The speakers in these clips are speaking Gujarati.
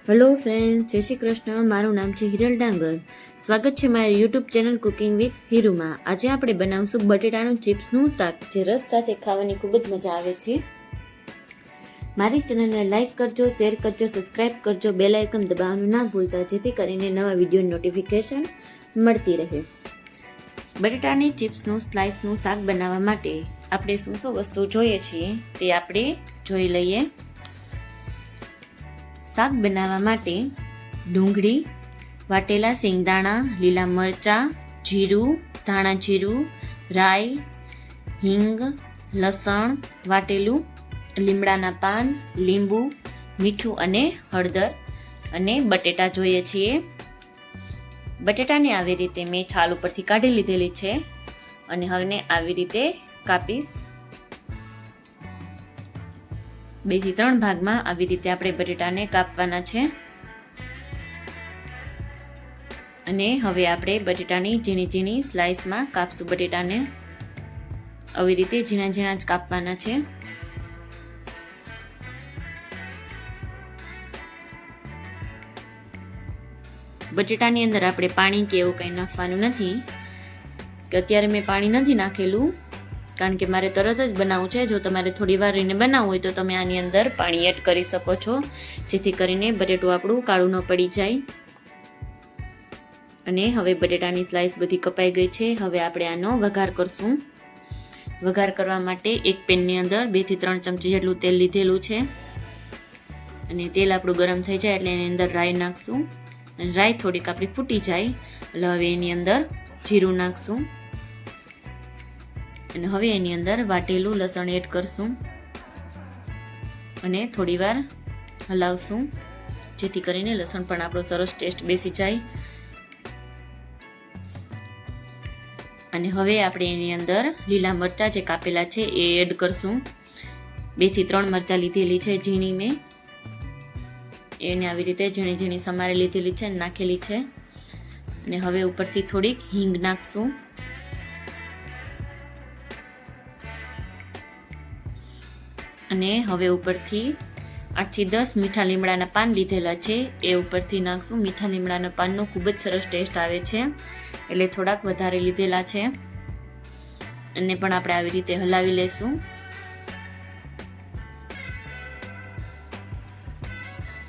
હેલો ફ્રેન્ડ્સ, જય શ્રી કૃષ્ણ. મારું નામ છે હિરલ ડાંગર. સ્વાગત છે મારી યુટ્યુબ ચેનલ કુકિંગ વિથ હીરુમાં. આજે આપણે બનાવશું બટેટાનું ચિપ્સનું શાક, જે રસ સાથે ખાવાની ખૂબ જ મજા આવે છે. મારી ચેનલને લાઇક કરજો, શેર કરજો, સબસ્ક્રાઇબ કરજો, બેલ આઇકન દબાવવાનું ના ભૂલતા, જેથી કરીને નવા વિડીયોની નોટિફિકેશન મળતી રહે. બટેટાની ચિપ્સનું સ્લાઇસનું શાક બનાવવા માટે આપણે શું શું વસ્તુ જોઈએ છીએ તે આપણે જોઈ લઈએ. શાક બનાવવા માટે ડુંગળી, વાટેલા સિંગદાણા, લીલા મરચાં, જીરું, ધાણા જીરું, રાઈ, હિંગ, લસણ વાટેલું, લીમડાના પાન, લીંબુ, મીઠું અને હળદર અને બટેટા જોઈએ છીએ. બટેટાને આવી રીતે મેં છાલ ઉપરથી કાઢી લીધેલી છે અને હવે આવી રીતે કાપીશ. 2 થી 3 ભાગમાં આવી રીતે આપણે બટેટાને કાપવાના છે. અને હવે આપણે બટેટાની ઝીણી ઝીણી સ્લાઇસમાં કાપશું. બટેટાને આવી રીતે ઝીણા ઝીણા જ કાપવાના છે. બટેટાની અંદર આપણે પાણી કે એવું કંઈ નાખવાનું નથી, કે અત્યારે મેં પાણી નથી નાખેલું, કારણ કે મારે તરત જ બનાવવું છે. જો તમારે થોડી વાર રહીને બનાવવું હોય તો તમે આની અંદર પાણી એડ કરી શકો છો, જેથી કરીને બટેટું આપણું કાળું ન પડી જાય. અને હવે બટેટાની સ્લાઇસ બધી કપાઈ ગઈ છે. હવે આપણે આનો વઘાર કરશું. વઘાર કરવા માટે એક પેનની અંદર 2 થી 3 ચમચી જેટલું તેલ લીધેલું છે. અને તેલ આપણું ગરમ થઈ જાય એટલે એની અંદર રાઈ નાખશું. અને રાઈ થોડીક આપણી ફૂટી જાય એટલે હવે એની અંદર જીરું નાખશું. અને હવે એની અંદર વાટેલું લસણ એડ કરશું અને થોડી વાર હલાવશું, જેથી કરીને લસણ પણ આપણો સરસ ટેસ્ટ બેસી જાય. અને હવે આપણે એની અંદર લીલા મરચાં જે કાપેલા છે એ એડ કરશું. 2 થી 3 મરચાં લીધેલી છે ઝીણી, મેં એને આવી રીતે ઝીણી ઝીણી સમારી લીધેલી છે, નાખેલી છે. અને હવે ઉપરથી થોડીક હિંગ નાખશું. અને હવે ઉપરથી 8 થી 10 મીઠા લીમડાના પાન લીધેલા છે એ ઉપરથી નાખશું. મીઠા લીમડાના પાનનો ખૂબ જ સરસ ટેસ્ટ આવે છે, એટલે થોડાક વધારે લીધેલા છે. અને પણ આપણે આવી રીતે હલાવી લેશું.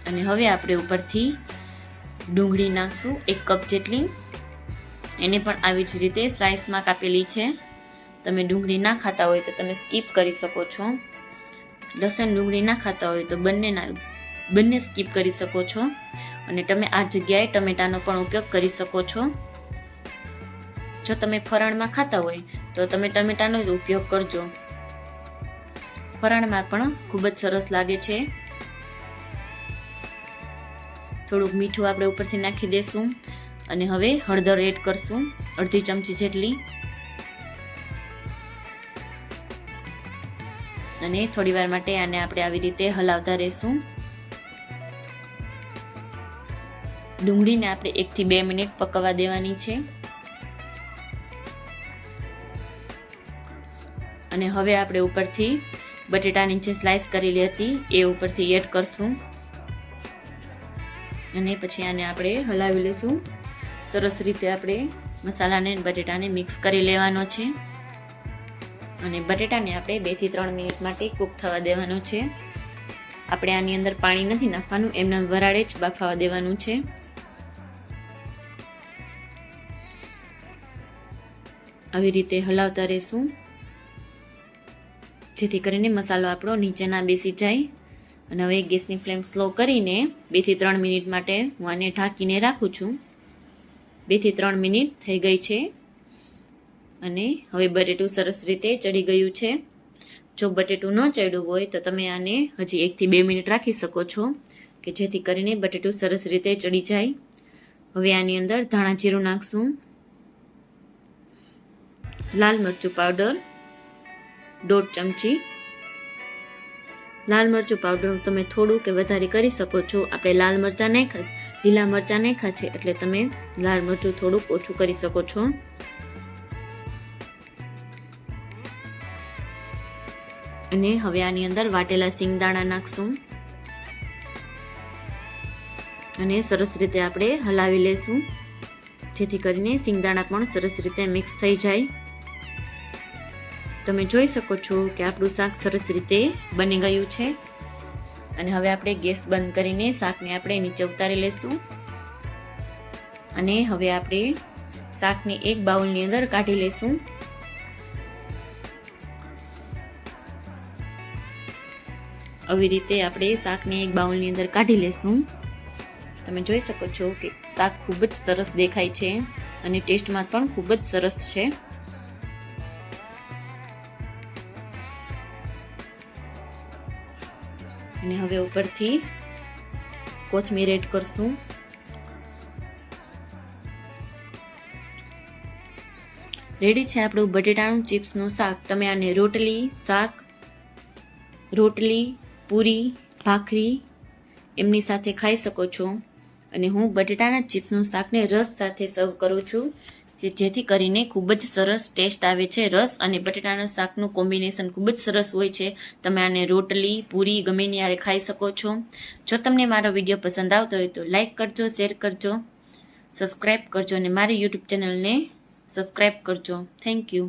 અને હવે આપણે ઉપરથી ડુંગળી નાખશું, 1 કપ જેટલી. એને પણ આવી જ રીતે સ્લાઇસમાં કાપેલી છે. તમે ડુંગળી ના ખાતા હોય તો તમે સ્કીપ કરી શકો છો. લસણ ડુંગળી ના ખાતા હોય તો બંને સ્કીપ કરી શકો છો. અને તમે આ જગ્યાએ ટમેટાનો પણ ઉપયોગ કરી શકો છો. જો તમે ફરાળમાં ખાતા હોય તો તમે ટમેટાનો જ ઉપયોગ કરજો. ફરાળમાં પણ ખૂબ જ સરસ લાગે છે. થોડુંક મીઠું આપણે ઉપરથી નાખી દેશું. અને હવે હળદર એડ કરશું, 1/2 ચમચી જેટલી. અને થોડી વાર માટે આને આપણે આવી રીતે હલાવતા રહેશું. ડુંગળીને આપણે 1 થી 2 મિનિટ પકવવા દેવાની છે. અને હવે આપણે ઉપરથી બટેટાની જે સ્લાઇસ કરેલી હતી એ ઉપરથી એડ કરશું. અને પછી આને આપણે હલાવી લેશું. સરસ રીતે આપણે મસાલાને બટેટાને મિક્સ કરી લેવાનો છે. અને બટેટાને આપણે 2 થી 3 મિનિટ માટે કૂક થવા દેવાનો છે. આપણે આની અંદર પાણી નથી નાખવાનું, એમને વરાળે જ બાફવા દેવાનું છે. આવી રીતે હલાવતા રહેશું, જેથી કરીને મસાલો આપણો નીચે ના બેસી જાય. અને હવે ગેસની ફ્લેમ સ્લો કરીને 2 થી 3 મિનિટ માટે હું આને ઢાંકીને રાખું છું. 2 થી 3 મિનિટ થઈ ગઈ છે. અને હવે બટેટું સરસ રીતે ચડી ગયું છે. જો બટેટું ન ચડ્યું હોય તો તમે આને હજી 1 થી 2 મિનિટ રાખી શકો છો, કે જેથી કરીને બટેટું સરસ રીતે ચડી જાય. હવે આની અંદર ધાણા જીરું નાખશું, લાલ મરચું પાવડર 1.5 ચમચી. લાલ મરચું પાવડર તમે થોડું કે વધારે કરી શકો છો. આપણે લીલા મરચાં નાખ્યા છે એટલે તમે લાલ મરચું થોડુંક ઓછું કરી શકો છો. અને હવે આની અંદર વાટેલા સિંગદાણા નાખશું. અને સરસ રીતે આપણે હલાવી લેશું, જેથી કરીને સિંગદાણા પણ સરસ રીતે મિક્સ થઈ જાય. તમે જોઈ શકો છો કે આપણું શાક સરસ રીતે બની ગયું છે. અને હવે આપણે ગેસ બંધ કરીને શાકને આપણે નીચે ઉતારી લેશું. અને હવે આપણે શાકને એક બાઉલની અંદર કાઢી લેશું. આવી રીતે આપણે શાકને એક બાઉલની અંદર કાઢી લેશું. તમે જોઈ શકો છો કે શાક ખૂબ જ સરસ દેખાય છે અને ટેસ્ટમાં પણ ખૂબ જ સરસ છે. અને હવે ઉપરથી કોથમીર એડ કરશું. રેડી છે આપણું બટેટાનું ચિપ્સનું શાક. તમે આને રોટલી, શાક, રોટલી, પૂરી, ભાખરી એમની સાથે ખાઈ શકો છો. અને હું બટેટાના ચિપ્સનું શાકને રસ સાથે સર્વ કરું છું, જેથી કરીને ખૂબ જ સરસ ટેસ્ટ આવે છે. રસ અને બટેટાના શાકનું કોમ્બિનેશન ખૂબ જ સરસ હોય છે. તમે આને રોટલી, પૂરી ગમે ની હારે ખાઈ શકો છો. જો તમને મારો વિડીયો પસંદ આવતો હોય તો લાઈક કરજો, શેર કરજો, સબસ્ક્રાઈબ કરજો અને મારી યુટ્યુબ ચેનલને સબસ્ક્રાઈબ કરજો. Thank you.